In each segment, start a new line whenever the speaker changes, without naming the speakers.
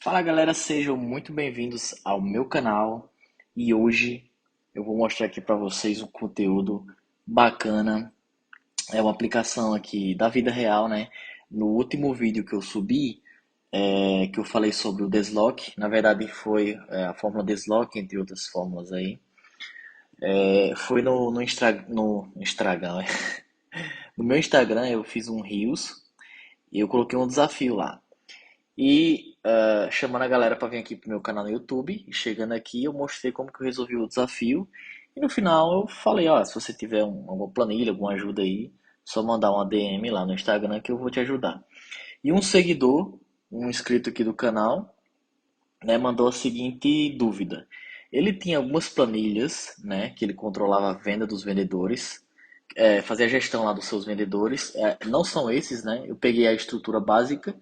Fala galera, sejam muito bem-vindos ao meu canal e hoje eu vou mostrar aqui para vocês um conteúdo bacana. É uma aplicação aqui da vida real, né? No último vídeo que eu subi, que eu falei sobre o deslock, na verdade foi a fórmula deslock, entre outras fórmulas aí. Foi no Instagram, no meu Instagram eu fiz um Reels e eu coloquei um desafio lá. E chamando a galera para vir aqui pro meu canal no YouTube. E chegando aqui, eu mostrei como que eu resolvi o desafio. E no final eu falei, ó, se você tiver alguma planilha, alguma ajuda aí, só mandar uma DM lá no Instagram que eu vou te ajudar. E um seguidor, um inscrito aqui do canal, né, mandou a seguinte dúvida. Ele tinha algumas planilhas, né, que ele controlava a venda dos vendedores, fazia a gestão lá dos seus vendedores. Não são esses, né? Eu peguei a estrutura básica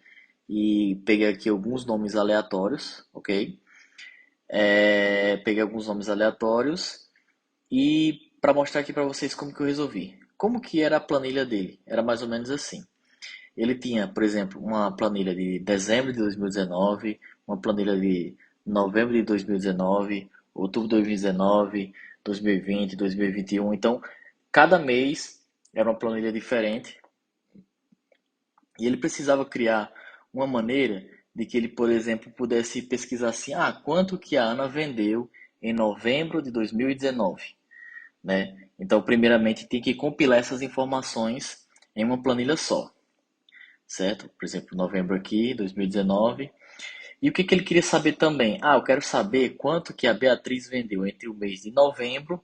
e peguei aqui alguns nomes aleatórios, ok? Peguei alguns nomes aleatórios e para mostrar aqui para vocês como que eu resolvi. Como que era a planilha dele? Era mais ou menos assim. Ele tinha, por exemplo, uma planilha de dezembro de 2019, uma planilha de novembro de 2019, outubro de 2019, 2020, 2021. Então, cada mês era uma planilha diferente e ele precisava criar uma maneira de que ele, por exemplo, pudesse pesquisar assim, quanto que a Ana vendeu em novembro de 2019, né? Então, primeiramente, tem que compilar essas informações em uma planilha só, certo? Por exemplo, novembro aqui, 2019. E o que que ele queria saber também? Eu quero saber quanto que a Beatriz vendeu entre o mês de novembro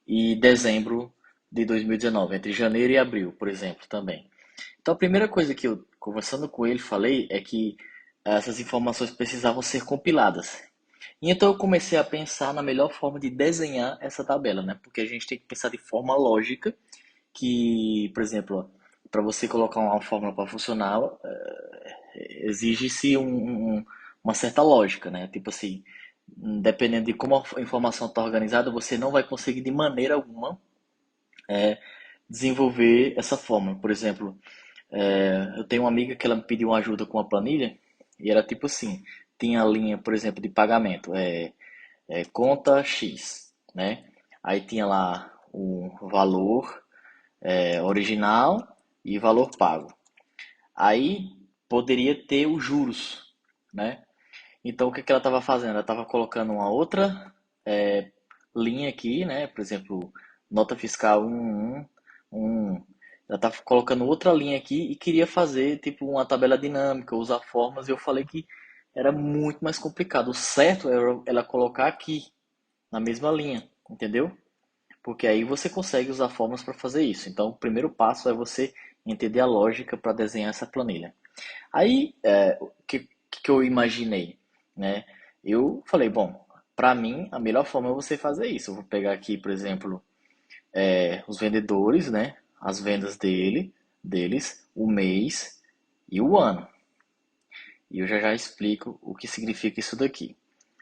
e dezembro de 2019, entre janeiro e abril, por exemplo, também. Então, a primeira coisa que eu, conversando com ele, falei é que essas informações precisavam ser compiladas. E então eu comecei a pensar na melhor forma de desenhar essa tabela, né? Porque a gente tem que pensar de forma lógica, que, por exemplo, para você colocar uma fórmula para funcionar, exige-se uma certa lógica, né? Tipo assim, dependendo de como a informação está organizada, você não vai conseguir de maneira alguma desenvolver essa fórmula. Por exemplo, eu tenho uma amiga que ela me pediu uma ajuda com uma planilha e era tipo assim, tinha a linha, por exemplo, de pagamento, conta X, né? Aí tinha lá o valor original e valor pago. Aí poderia ter os juros, né? Então o que que ela estava fazendo? Ela estava colocando uma outra linha aqui, né? Por exemplo, nota fiscal 1. Ela estava colocando outra linha aqui e queria fazer tipo uma tabela dinâmica, usar formas. E eu falei que era muito mais complicado. O certo era ela colocar aqui, na mesma linha, entendeu? Porque aí você consegue usar formas para fazer isso. Então, o primeiro passo é você entender a lógica para desenhar essa planilha. Aí, o que eu imaginei, né? Eu falei, bom, para mim, a melhor forma é você fazer isso. Eu vou pegar aqui, por exemplo, os vendedores, né? As vendas deles, o mês e o ano. E eu já já explico o que significa isso daqui,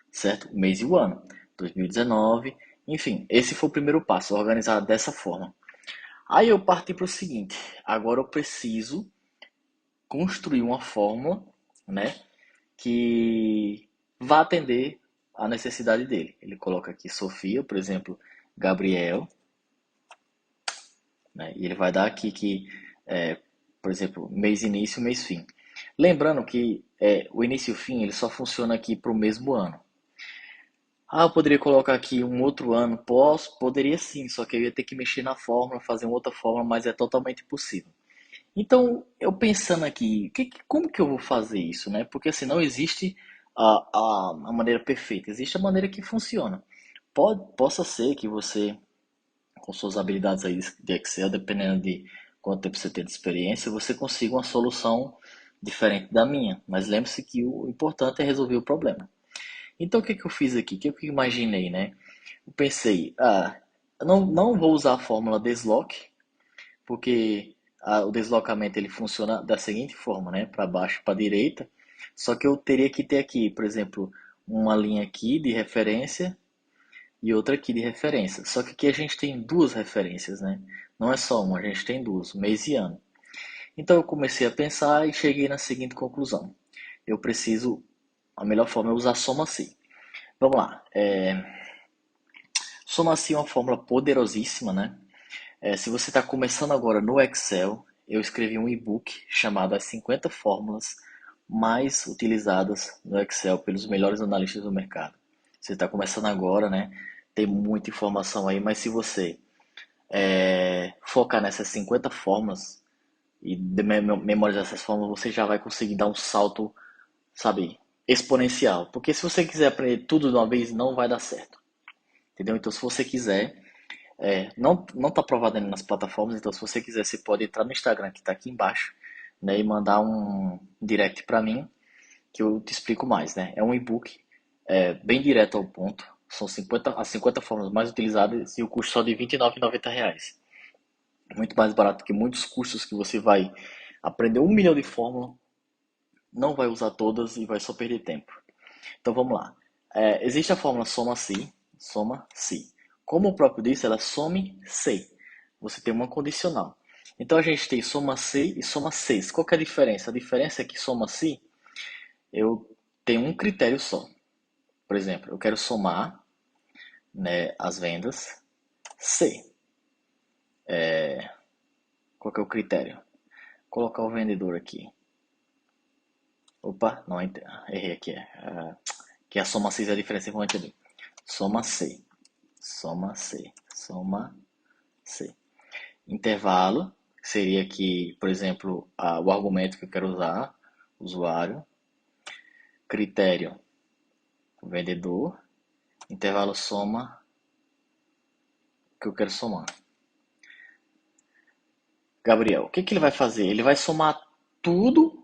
certo? O mês e o ano, 2019, enfim, esse foi o primeiro passo, organizar dessa forma. Aí eu parti para o seguinte, agora eu preciso construir uma fórmula, né, que vá atender a necessidade dele. Ele coloca aqui Sofia, por exemplo, Gabriel, né, e ele vai dar aqui que, por exemplo, mês início, mês fim. Lembrando que o início e o fim ele só funciona aqui para o mesmo ano. Eu poderia colocar aqui um outro ano pós? Poderia sim, só que eu ia ter que mexer na fórmula, fazer uma outra fórmula, mas é totalmente possível. Então, eu pensando aqui, como que eu vou fazer isso, né? Porque assim, não existe a maneira perfeita, existe a maneira que funciona. Possa ser que você, com suas habilidades aí de Excel, dependendo de quanto tempo você tem de experiência, você consiga uma solução diferente da minha. Mas lembre-se que o importante é resolver o problema. Então, o que que eu fiz aqui? O que eu imaginei, né? Eu pensei, eu não vou usar a fórmula deslock, porque o deslocamento ele funciona da seguinte forma, né? Para baixo e para direita. Só que eu teria que ter aqui, por exemplo, uma linha aqui de referência e outra aqui de referência. Só que aqui a gente tem duas referências, né? Não é só uma, a gente tem duas, mês e ano. Então eu comecei a pensar e cheguei na seguinte conclusão. Eu preciso a melhor forma é usar soma-se. Vamos lá. Soma-se é uma fórmula poderosíssima, né? Se você está começando agora no Excel, eu escrevi um e-book chamado As 50 Fórmulas Mais Utilizadas no Excel pelos melhores analistas do mercado. Você está começando agora, né? Tem muita informação aí, mas se você focar nessas 50 fórmulas e memorizar essas fórmulas, você já vai conseguir dar um salto, sabe, exponencial. Porque se você quiser aprender tudo de uma vez, não vai dar certo. Entendeu? Então, se você quiser, não está aprovado ainda nas plataformas, então se você quiser, você pode entrar no Instagram que está aqui embaixo, né, e mandar um direct para mim, que eu te explico mais, né? É um e-book bem direto ao ponto, são as 50 formas mais utilizadas e o custo só de R$ 29,90. Muito mais barato que muitos cursos que você vai aprender 1 milhão de fórmulas, não vai usar todas e vai só perder tempo. Então vamos lá. Existe a fórmula soma-se, soma-se. Como o próprio disse, ela some-se. Você tem uma condicional. Então a gente tem soma-se e soma-ses. Qual que é a diferença? A diferença é que soma-se eu tenho um critério só. Por exemplo, eu quero somar, né, as vendas C. Qual que é o critério? Colocar o vendedor aqui. Opa, não errei aqui. Que a soma C é a diferença, vamos entender. Soma C, soma C, soma C. Intervalo seria aqui, por exemplo, o argumento que eu quero usar, usuário. Critério, vendedor. Intervalo soma, que eu quero somar. Gabriel, o que que ele vai fazer? Ele vai somar tudo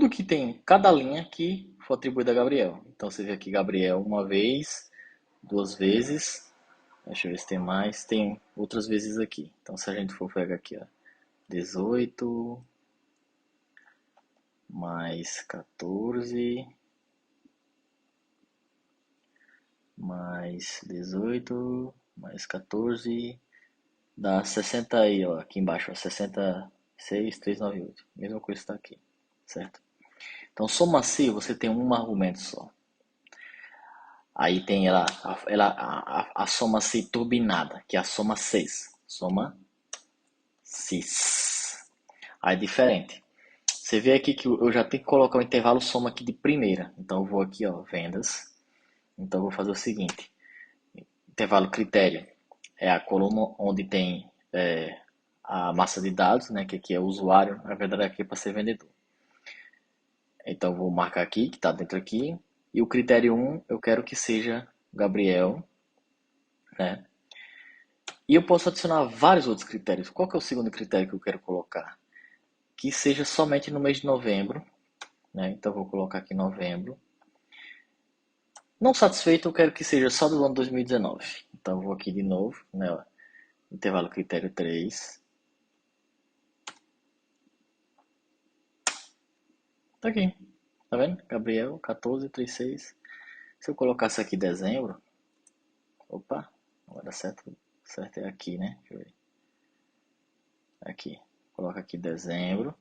que tem, cada linha que for atribuída a Gabriel. Então você vê aqui Gabriel uma vez, duas vezes. Deixa eu ver se tem mais. Tem outras vezes aqui. Então se a gente for pegar aqui, ó, 18 mais 14 mais 18 mais 14 dá 60 aí, ó, aqui embaixo, ó, 66,398. Mesma coisa está aqui, certo? Então soma-se, você tem um argumento só. Aí tem a soma-se turbinada, que é a soma 6. Soma 6. Aí é diferente. Você vê aqui que eu já tenho que colocar o intervalo soma aqui de primeira. Então eu vou aqui, ó, vendas. Então eu vou fazer o seguinte. Intervalo critério é a coluna onde tem a massa de dados, né, que aqui é o usuário, na verdade aqui é para ser vendedor. Então eu vou marcar aqui, que está dentro aqui. E o critério 1 eu quero que seja Gabriel, né? E eu posso adicionar vários outros critérios. Qual que é o segundo critério que eu quero colocar? Que seja somente no mês de novembro, né? Então eu vou colocar aqui novembro. Não satisfeito, eu quero que seja só do ano 2019. Então eu vou aqui de novo, né? Ó, intervalo critério 3. Tá aqui. Tá vendo? Gabriel, 1436. Se eu colocasse aqui dezembro, opa, não vai dar certo. Certo é aqui, né? Deixa eu ver. Aqui. Coloca aqui dezembro.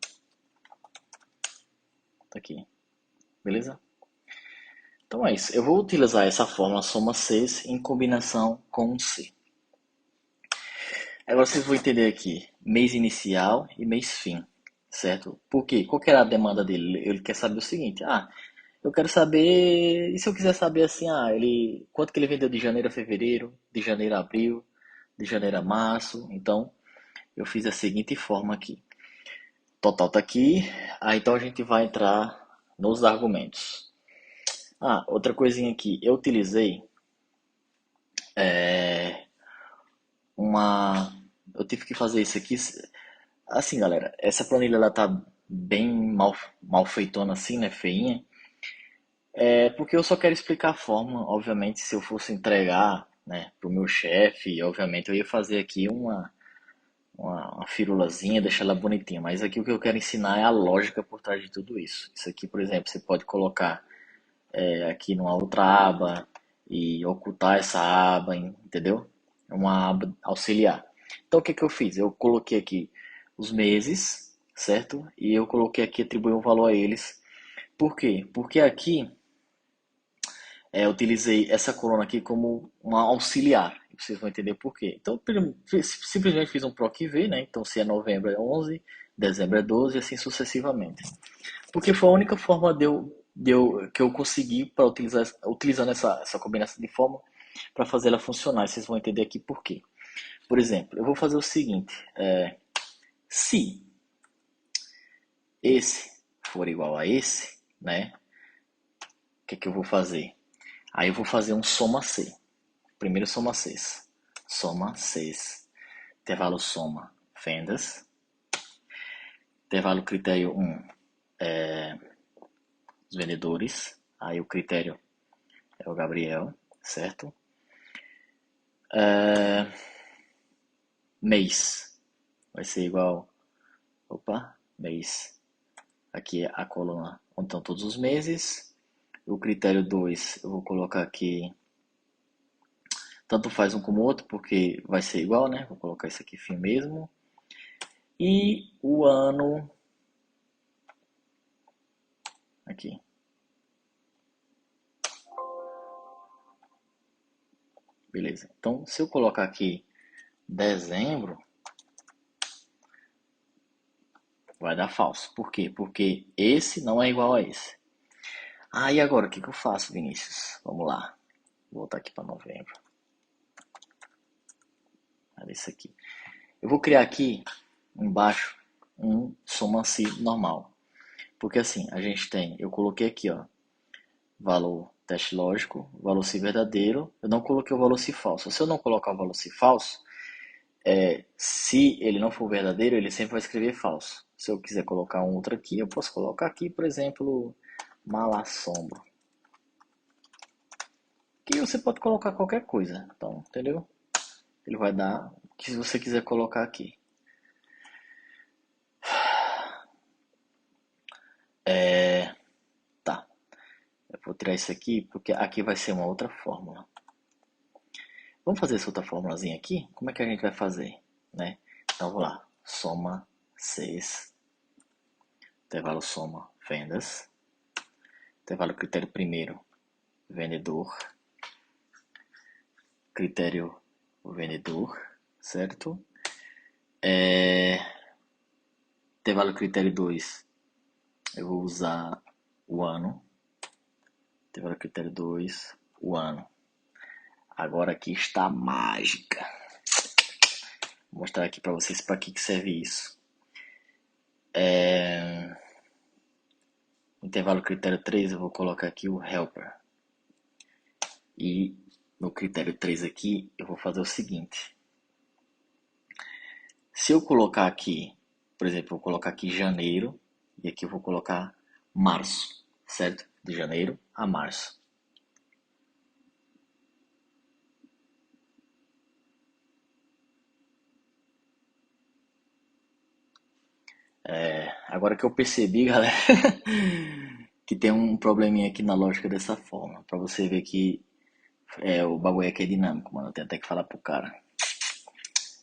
Tá aqui. Beleza? Então é isso. Eu vou utilizar essa fórmula soma 6 em combinação com um C. Agora vocês vão entender aqui mês inicial e mês fim, certo? Por quê? Qual que era a demanda dele? Ele quer saber o seguinte: eu quero saber, e se eu quiser saber assim, quanto que ele vendeu de janeiro a fevereiro, de janeiro a abril, de janeiro a março. Então, eu fiz a seguinte forma aqui. Total tá aqui, então a gente vai entrar nos argumentos. Outra coisinha aqui, eu utilizei uma. Eu tive que fazer isso aqui. Assim, galera, essa planilha ela tá bem mal feitona assim, né? Feinha. É porque eu só quero explicar a forma. Obviamente, se eu fosse entregar, né, pro meu chefe, obviamente eu ia fazer aqui uma firulazinha, deixar ela bonitinha. Mas aqui o que eu quero ensinar é a lógica por trás de tudo isso. Isso aqui, por exemplo, você pode colocar aqui numa outra aba e ocultar essa aba, entendeu? É uma aba auxiliar. Então o que que eu fiz? Eu coloquei aqui os meses, certo? E eu coloquei aqui, atribuí um valor a eles. Por quê? Porque aqui utilizei essa coluna aqui como uma auxiliar. Vocês vão entender por quê. Então, simplesmente fiz um PROC V, né? Então, se é novembro é 11, dezembro é 12 e assim sucessivamente. Porque foi a única forma que eu consegui para utilizando essa combinação de fórmula para fazer ela funcionar. E vocês vão entender aqui por quê. Por exemplo, eu vou fazer o seguinte: se esse for igual a esse, né? O que é que eu vou fazer? Aí eu vou fazer um soma C. Primeiro soma Cs. Soma Cs. Intervalo soma vendas. Intervalo critério 1, os vendedores. Aí o critério é o Gabriel, certo? Mês. Vai ser igual. Opa, mês. Aqui é a coluna onde estão todos os meses. O critério 2 eu vou colocar aqui. Tanto faz um como o outro, porque vai ser igual, né? Vou colocar isso aqui fim mesmo. E o ano. Aqui. Beleza. Então, se eu colocar aqui dezembro, vai dar falso. Por quê? Porque esse não é igual a esse. Ah, e agora o que eu faço, Vinícius? Vamos lá. Vou voltar aqui para novembro. Olha isso aqui. Eu vou criar aqui embaixo um soma-se normal. Porque assim, a gente tem, eu coloquei aqui, ó, valor teste lógico, valor se verdadeiro. Eu não coloquei o valor se falso. Se eu não colocar o valor se falso, se ele não for verdadeiro, ele sempre vai escrever falso. Se eu quiser colocar um outro aqui, eu posso colocar aqui, por exemplo, malassombro. Que você pode colocar qualquer coisa, então, entendeu? Ele vai dar o que você quiser colocar aqui. Tá, eu vou tirar isso aqui, porque aqui vai ser uma outra fórmula. Vamos fazer essa outra formulazinha aqui? Como é que a gente vai fazer, né? Então, vamos lá. Soma 6, intervalo soma vendas, intervalo critério primeiro, vendedor, critério vendedor, certo? Intervalo critério 2, eu vou usar o ano. Intervalo critério 2, o ano. Agora aqui está a mágica. Vou mostrar aqui para vocês para que serve isso. Intervalo critério 3, eu vou colocar aqui o helper. E no critério 3 aqui, eu vou fazer o seguinte. Se eu colocar aqui, por exemplo, eu vou colocar aqui janeiro, e aqui eu vou colocar março, certo? De janeiro a março. Agora que eu percebi, galera, que tem um probleminha aqui na lógica dessa forma, para você ver que o bagulho aqui é dinâmico, mano. Eu tenho até que falar pro cara.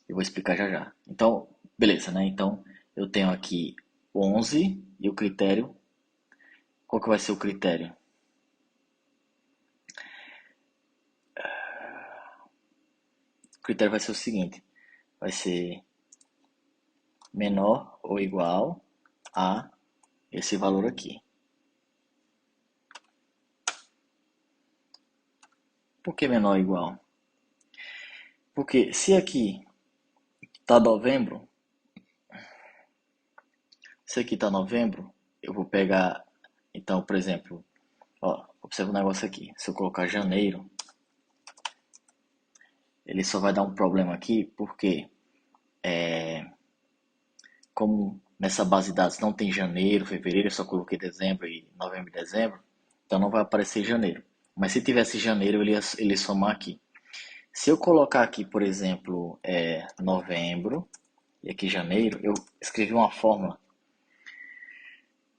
Eu vou explicar já já. Então, beleza, né? Então, eu tenho aqui 11 e o critério. Qual que vai ser o critério? O critério vai ser o seguinte: vai ser menor ou igual a esse valor aqui. Por que menor ou igual? Porque se aqui tá novembro, se aqui tá novembro, eu vou pegar, então, por exemplo, ó, observa um negócio aqui. Se eu colocar janeiro, ele só vai dar um problema aqui, porque como nessa base de dados não tem janeiro, fevereiro, eu só coloquei dezembro e novembro e dezembro, então não vai aparecer janeiro. Mas se tivesse janeiro, ele ia somar aqui. Se eu colocar aqui, por exemplo, novembro e aqui janeiro, eu escrevi uma fórmula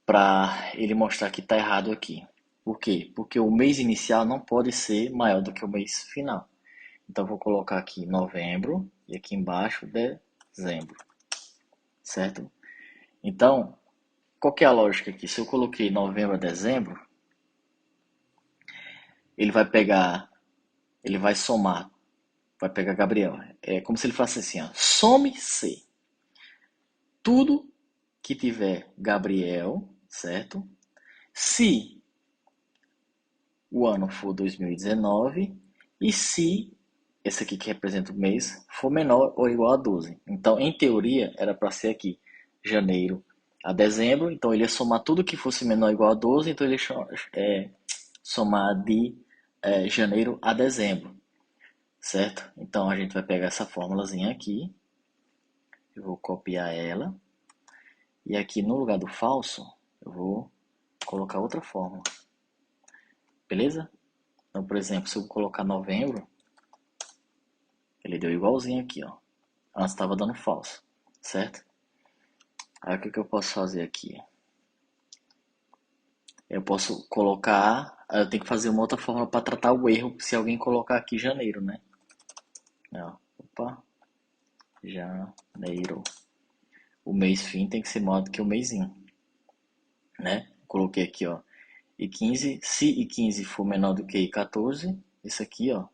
para ele mostrar que está errado aqui. Por quê? Porque o mês inicial não pode ser maior do que o mês final. Então, eu vou colocar aqui novembro e aqui embaixo dezembro, certo? Então, qual que é a lógica aqui? Se eu coloquei novembro a dezembro, ele vai pegar, ele vai somar, vai pegar Gabriel. É como se ele falasse assim, ó, some-se tudo que tiver Gabriel, certo? Se o ano for 2019 e se esse aqui que representa o mês for menor ou igual a 12. Então, em teoria, era para ser aqui janeiro a dezembro. Então, ele ia somar tudo que fosse menor ou igual a 12. Então, ele ia somar de janeiro a dezembro, certo? Então, a gente vai pegar essa fórmulazinha aqui. Eu vou copiar ela. E aqui no lugar do falso, eu vou colocar outra fórmula. Beleza? Então, por exemplo, se eu colocar novembro, ele deu igualzinho aqui, ó. Antes estava dando falso, certo? Aí o que eu posso fazer aqui? Eu posso colocar, eu tenho que fazer uma outra forma para tratar o erro se alguém colocar aqui janeiro, né? Ó, opa, janeiro. O mês fim tem que ser maior do que o mêsinho, né? Coloquei aqui, ó, I15, se I15 for menor do que I14, isso aqui, ó.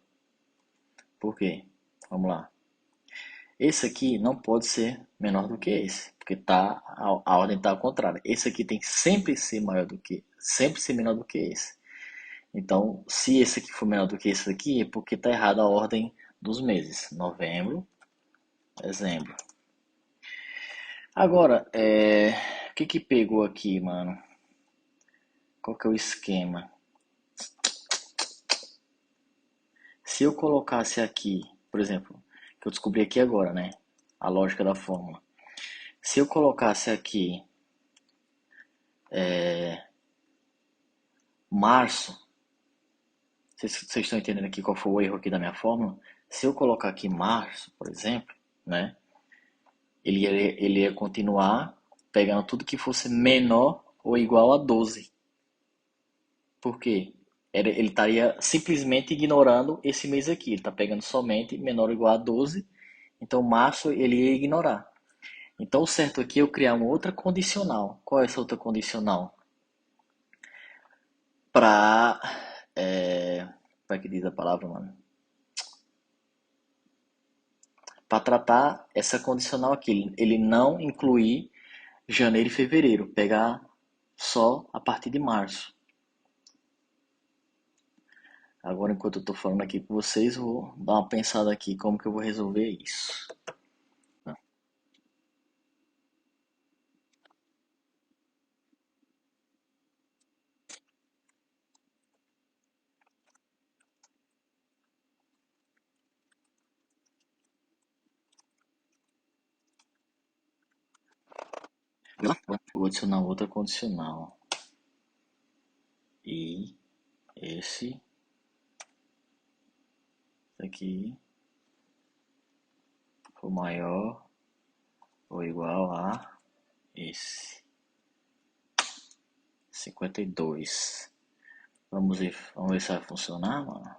Por quê? Vamos lá. Esse aqui não pode ser menor do que esse, porque a ordem está ao contrário. Esse aqui tem que sempre ser maior do que, sempre ser menor do que esse. Então, se esse aqui for menor do que esse aqui, é porque está errada a ordem dos meses. Novembro, dezembro. Agora, o que pegou aqui, mano? Qual que é o esquema? Se eu colocasse aqui, por exemplo, que eu descobri aqui agora, né? A lógica da fórmula. Se eu colocasse aqui março, vocês estão entendendo aqui qual foi o erro aqui da minha fórmula? Se eu colocar aqui março, por exemplo, né? Ele ia continuar pegando tudo que fosse menor ou igual a 12. Por quê? Ele estaria simplesmente ignorando esse mês aqui. Ele está pegando somente menor ou igual a 12. Então, março ele ia ignorar. Então, o certo aqui é eu criar uma outra condicional. Qual é essa outra condicional? Para... Como é que diz a palavra, mano? Para tratar essa condicional aqui. Ele não incluir janeiro e fevereiro. Pegar só a partir de março. Agora, enquanto eu estou falando aqui com vocês, eu vou dar uma pensada aqui como que eu vou resolver isso. Vou adicionar outra condicional. E esse aqui for maior ou igual a esse. 52. Vamos ver se vai funcionar, mano.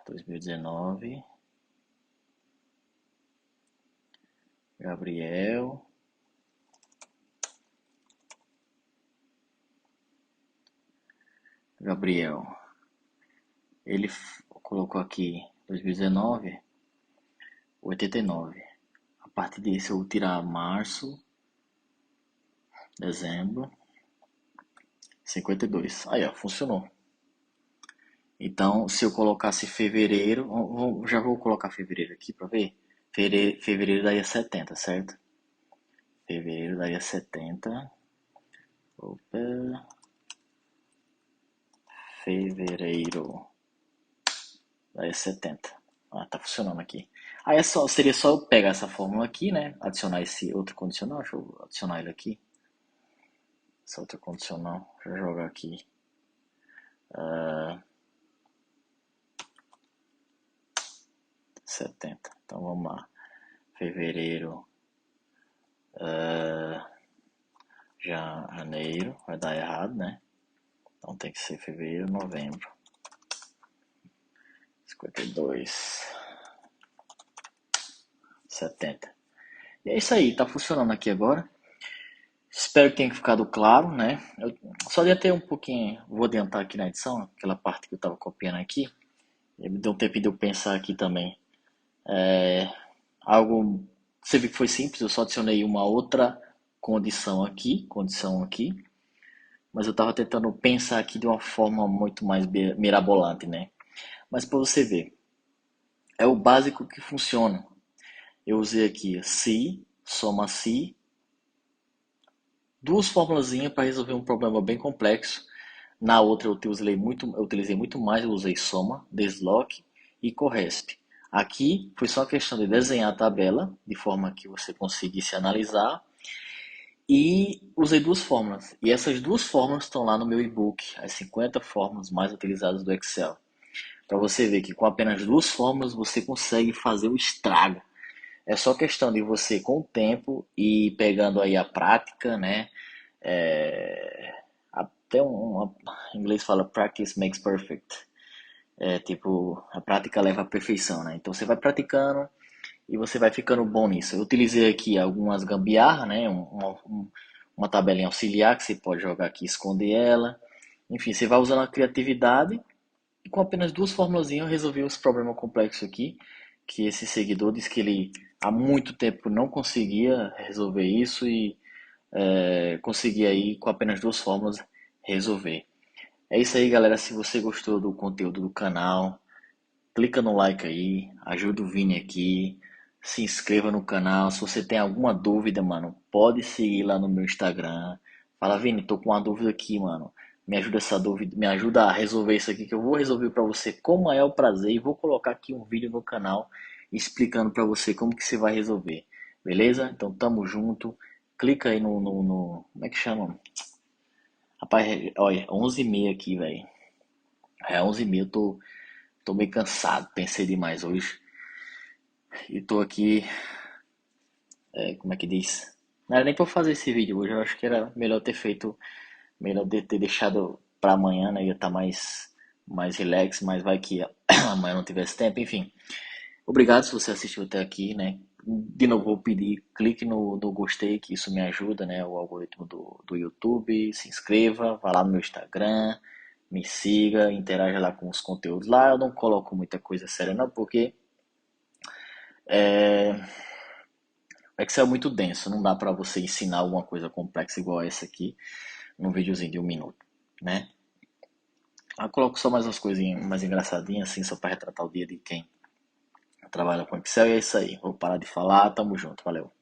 2019. Gabriel. Gabriel. Ele colocou aqui 2019, 89. A partir disso eu vou tirar março, dezembro, 52. Aí, ó, funcionou. Então, se eu colocasse fevereiro, já vou colocar fevereiro aqui para ver. Fevereiro daria 70, certo? Fevereiro daria 70. Opa. Fevereiro daria 70. Ah, tá funcionando aqui. Aí seria só eu pegar essa fórmula aqui, né? Adicionar esse outro condicional. Deixa eu adicionar ele aqui. Essa outra condicional. Deixa eu jogar aqui. 70. Então vamos lá. Fevereiro, janeiro, vai dar errado, né? Então tem que ser fevereiro, novembro. 52, 70. E é isso aí, tá funcionando aqui agora. Espero que tenha ficado claro, né? Eu só adiantei um pouquinho, vou adiantar aqui na edição, aquela parte que eu estava copiando aqui. Me deu um tempo de eu pensar aqui também. Algo, você viu que foi simples, eu só adicionei uma outra condição aqui, mas eu estava tentando pensar aqui de uma forma muito mais mirabolante, né? Mas para você ver, é o básico que funciona. Eu usei aqui se, soma se, duas formulazinhas para resolver um problema bem complexo. Na outra eu utilizei muito mais, eu usei soma, desloque e corresp. Aqui foi só questão de desenhar a tabela de forma que você conseguisse analisar e usei duas fórmulas. E essas duas fórmulas estão lá no meu e-book, as 50 fórmulas mais utilizadas do Excel. Para você ver que com apenas duas fórmulas você consegue fazer o estrago. É só questão de você, com o tempo e pegando aí a prática, né? Até em inglês fala practice makes perfect. É tipo, a prática leva à perfeição, né? Então você vai praticando e você vai ficando bom nisso. Eu utilizei aqui algumas gambiarra, né? Uma tabelinha auxiliar que você pode jogar aqui e esconder ela. Enfim, você vai usando a criatividade e com apenas duas formulazinhas eu resolvi esse problema complexo aqui, que esse seguidor disse que ele há muito tempo não conseguia resolver isso e consegui aí com apenas duas fórmulas resolver. É isso aí, galera. Se você gostou do conteúdo do canal, clica no like aí, ajuda o Vini aqui, se inscreva no canal. Se você tem alguma dúvida, mano, pode seguir lá no meu Instagram. Fala, Vini, tô com uma dúvida aqui, mano. Me ajuda essa dúvida, me ajuda a resolver isso aqui que eu vou resolver pra você com o maior prazer e vou colocar aqui um vídeo no canal explicando pra você como que você vai resolver. Beleza? Então tamo junto. Clica aí como é que chama? Rapaz, olha, 11h30 aqui, velho. É 11h30, tô meio cansado, pensei demais hoje. E tô aqui, como é que diz? Não era nem pra eu fazer esse vídeo hoje, eu acho que era melhor ter feito, melhor ter deixado pra amanhã, né? Ia estar mais relax, mas vai que amanhã não tivesse tempo, enfim. Obrigado se você assistiu até aqui, né? De novo, vou pedir, clique no gostei, que isso me ajuda, né? O algoritmo do YouTube. Se inscreva, vá lá no meu Instagram, me siga, interaja lá com os conteúdos lá. Eu não coloco muita coisa séria, não, porque o Excel é muito denso, não dá pra você ensinar alguma coisa complexa igual essa aqui num videozinho de 1 minuto, né? Eu coloco só mais umas coisinhas mais engraçadinhas, assim, só pra retratar o dia de quem trabalha com Excel. E é isso aí. Vou parar de falar. Tamo junto. Valeu.